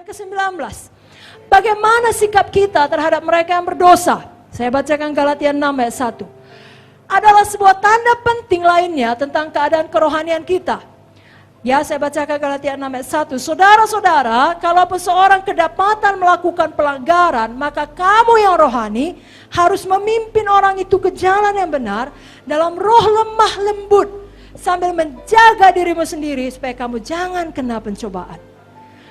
Yang ke-19, bagaimana sikap kita terhadap mereka yang berdosa? Saya bacakan Galatia 6 ayat 1. Adalah sebuah tanda penting lainnya tentang keadaan kerohanian kita. Ya, saya bacakan Galatia 6 ayat 1. Saudara-saudara, kalau seorang kedapatan melakukan pelanggaran, maka kamu yang rohani harus memimpin orang itu ke jalan yang benar dalam roh lemah lembut, sambil menjaga dirimu sendiri supaya kamu jangan kena pencobaan.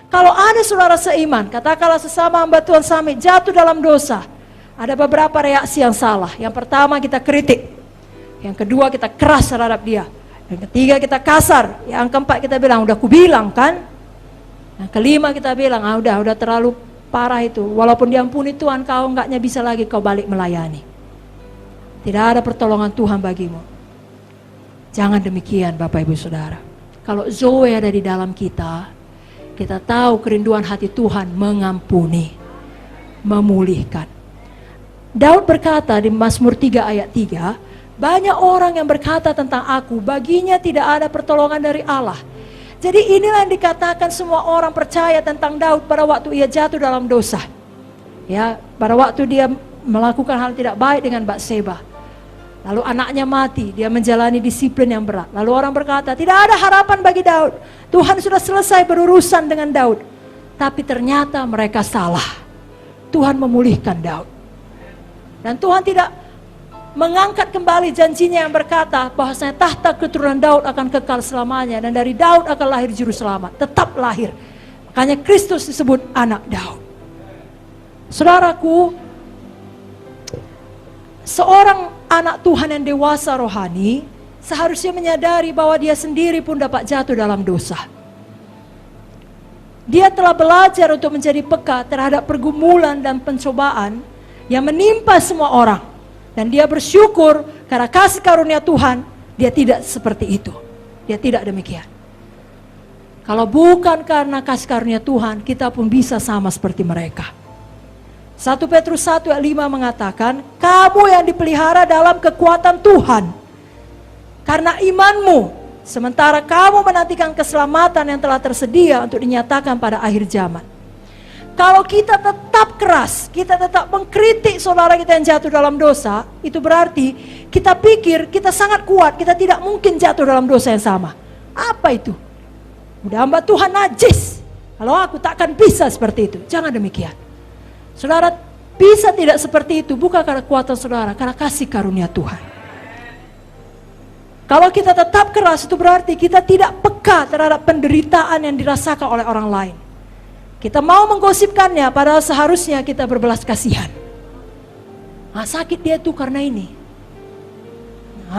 Kalau ada saudara seiman, katakanlah sesama hamba Tuhan Sami jatuh dalam dosa, ada beberapa reaksi yang salah. Yang pertama, kita kritik. Yang kedua, kita keras terhadap dia. Yang ketiga, kita kasar. Yang keempat, kita bilang, udah kubilang kan. Yang kelima, kita bilang, udah terlalu parah itu. Walaupun diampuni Tuhan, kau enggaknya bisa lagi kau balik melayani. Tidak ada pertolongan Tuhan bagimu. Jangan demikian Bapak Ibu Saudara. Kalau Zoe ada di dalam kita tahu kerinduan hati Tuhan mengampuni, memulihkan. Daud berkata di Mazmur 3 ayat 3, banyak orang yang berkata tentang aku, baginya tidak ada pertolongan dari Allah. Jadi inilah yang dikatakan semua orang percaya tentang Daud pada waktu ia jatuh dalam dosa. Ya, pada waktu dia melakukan hal tidak baik dengan Batseba. Lalu anaknya mati, dia menjalani disiplin yang berat. Lalu orang berkata, tidak ada harapan bagi Daud. Tuhan sudah selesai berurusan dengan Daud. Tapi ternyata mereka salah. Tuhan memulihkan Daud. Dan Tuhan tidak mengangkat kembali janjinya yang berkata bahwasanya tahta keturunan Daud akan kekal selamanya. Dan dari Daud akan lahir juru selamat. Tetap lahir. Makanya Kristus disebut anak Daud. Saudaraku, seorang anak Tuhan yang dewasa rohani seharusnya menyadari bahwa dia sendiri pun dapat jatuh dalam dosa. Dia telah belajar untuk menjadi peka terhadap pergumulan dan pencobaan yang menimpa semua orang. Dan dia bersyukur karena kasih karunia Tuhan, dia tidak seperti itu. Dia tidak demikian. Kalau bukan karena kasih karunia Tuhan, kita pun bisa sama seperti mereka. 1 Petrus 1 ayat 5 mengatakan, kamu yang dipelihara dalam kekuatan Tuhan karena imanmu, sementara kamu menantikan keselamatan yang telah tersedia untuk dinyatakan pada akhir zaman. Kalau kita tetap keras, kita tetap mengkritik saudara kita yang jatuh dalam dosa, itu berarti kita pikir kita sangat kuat, kita tidak mungkin jatuh dalam dosa yang sama. Apa itu? Udah hamba Tuhan najis, kalau aku takkan bisa seperti itu. Jangan demikian. Saudara bisa tidak seperti itu bukan karena kekuatan saudara, karena kasih karunia Tuhan. Kalau kita tetap keras, itu berarti kita tidak peka terhadap penderitaan yang dirasakan oleh orang lain. Kita mau menggosipkannya, padahal seharusnya kita berbelas kasihan. Sakit dia tuh karena ini.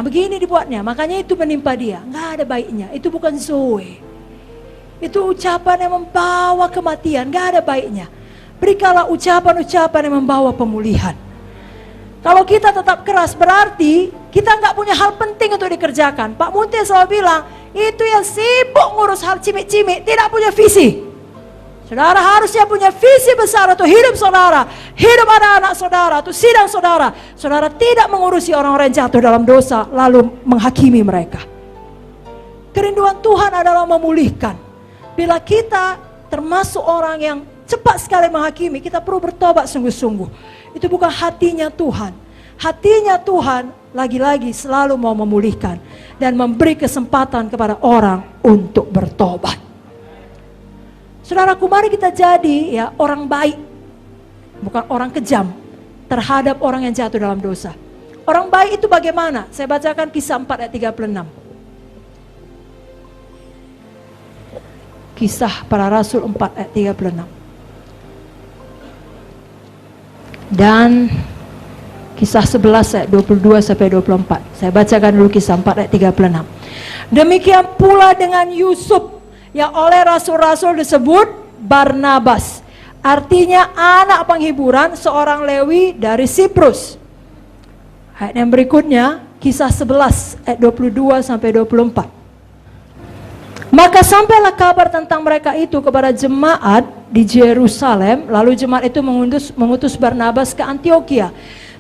Begini dibuatnya, makanya itu menimpa dia. Nggak ada baiknya, itu bukan Zoe. Itu ucapan yang membawa kematian, nggak ada baiknya. Berikanlah ucapan-ucapan yang membawa pemulihan. Kalau kita tetap keras, berarti kita nggak punya hal penting untuk dikerjakan. Pak Munti selalu bilang, itu yang sibuk ngurus hal cimik-cimik, tidak punya visi. Saudara harusnya punya visi besar untuk hidup saudara, hidup anak-anak saudara, untuk sidang saudara. Saudara tidak mengurusi orang-orang yang jatuh dalam dosa, lalu menghakimi mereka. Kerinduan Tuhan adalah memulihkan. Bila kita termasuk orang yang cepat sekali menghakimi, kita perlu bertobat sungguh-sungguh. Itu bukan hatinya Tuhan. Hatinya Tuhan lagi-lagi selalu mau memulihkan dan memberi kesempatan kepada orang untuk bertobat. Saudaraku, mari kita jadi orang baik, bukan orang kejam terhadap orang yang jatuh dalam dosa. Orang baik itu bagaimana? Saya bacakan Kisah 4 ayat 36. Kisah Para Rasul 4 ayat 36. Dan Kisah 11 ayat 22 sampai 24. Saya bacakan dulu Kisah 4 ayat 36. Demikian pula dengan Yusuf yang oleh rasul-rasul disebut Barnabas. Artinya anak penghiburan, seorang Lewi dari Siprus. Ayat yang berikutnya Kisah 11 ayat 22 sampai 24. Maka sampailah kabar tentang mereka itu kepada jemaat di Yerusalem. Lalu jemaat itu mengutus Barnabas ke Antioquia.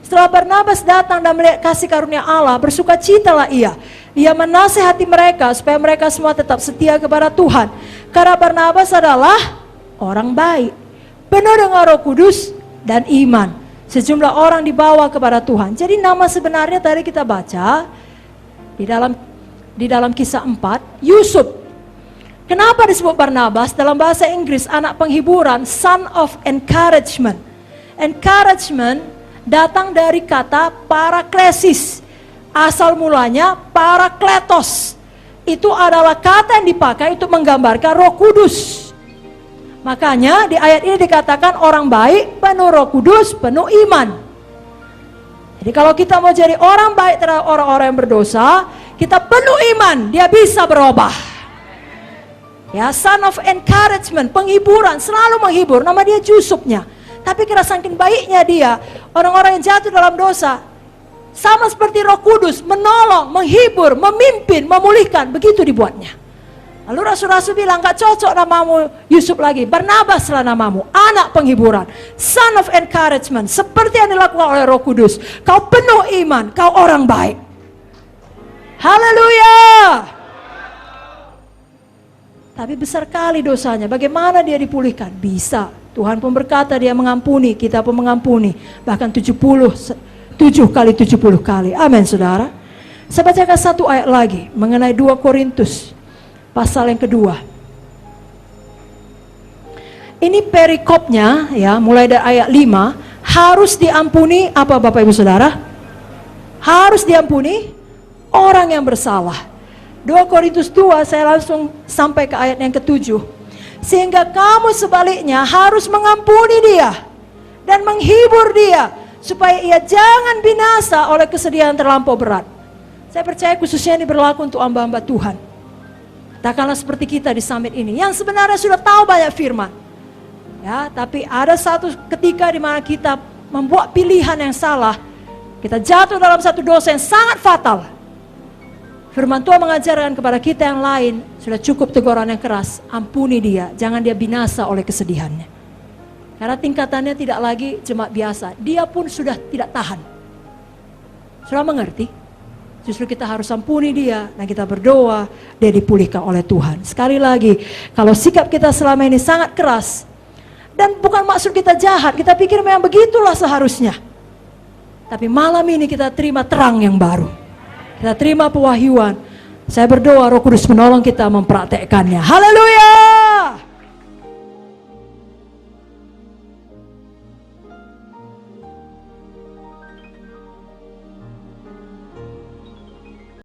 Setelah Barnabas datang dan melihat kasih karunia Allah, bersukacitalah ia. Ia menasihati mereka supaya mereka semua tetap setia kepada Tuhan. Karena Barnabas adalah orang baik, penuh dengan Roh Kudus dan iman. Sejumlah orang dibawa kepada Tuhan. Jadi nama sebenarnya tadi kita baca di dalam kisah 4, Yusuf. Kenapa disebut Barnabas? Dalam bahasa Inggris, anak penghiburan, son of encouragement. Encouragement datang dari kata paraklesis. Asal mulanya parakletos. Itu adalah kata yang dipakai untuk menggambarkan Roh Kudus. Makanya di ayat ini dikatakan orang baik, penuh Roh Kudus, penuh iman. Jadi kalau kita mau jadi orang baik terhadap orang-orang yang berdosa, kita penuh iman, dia bisa berubah. Ya, son of encouragement, penghiburan, selalu menghibur, nama dia Yusufnya. Tapi kira saking baiknya dia, orang-orang yang jatuh dalam dosa, sama seperti Roh Kudus, menolong, menghibur, memimpin, memulihkan, begitu dibuatnya. Lalu rasul-rasul bilang, gak cocok namamu Yusuf lagi, Barnabas lah namamu, anak penghiburan, son of encouragement, seperti yang dilakukan oleh Roh Kudus. Kau penuh iman, kau orang baik. Haleluya. Tapi besar kali dosanya, bagaimana dia dipulihkan? Bisa, Tuhan pun berkata dia mengampuni, kita pun mengampuni, bahkan 7 kali 70 kali. Amin saudara. Saya bacakan satu ayat lagi mengenai 2 Korintus pasal yang kedua. Ini perikopnya ya, mulai dari ayat 5, harus diampuni apa Bapak Ibu Saudara? Harus diampuni orang yang bersalah. 2 Korintus 2, saya langsung sampai ke ayat yang ke-7. Sehingga kamu sebaliknya harus mengampuni dia dan menghibur dia, supaya ia jangan binasa oleh kesedihan terlampau berat. Saya percaya khususnya ini berlaku untuk hamba-hamba Tuhan. Katakanlah seperti kita di summit ini, yang sebenarnya sudah tahu banyak firman. Ya, tapi ada satu ketika di mana kita membuat pilihan yang salah, kita jatuh dalam satu dosa yang sangat fatal. Firman Tuhan mengajarkan kepada kita yang lain, sudah cukup teguran yang keras, ampuni dia, jangan dia binasa oleh kesedihannya. Karena tingkatannya tidak lagi jemaat biasa, dia pun sudah tidak tahan. Sudah mengerti? Justru kita harus ampuni dia dan kita berdoa dia dipulihkan oleh Tuhan. Sekali lagi, kalau sikap kita selama ini sangat keras dan bukan maksud kita jahat, kita pikir memang begitulah seharusnya. Tapi malam ini kita terima terang yang baru. Kita terima pewahyuan. Saya berdoa Roh Kudus menolong kita mempraktekkannya. Haleluya.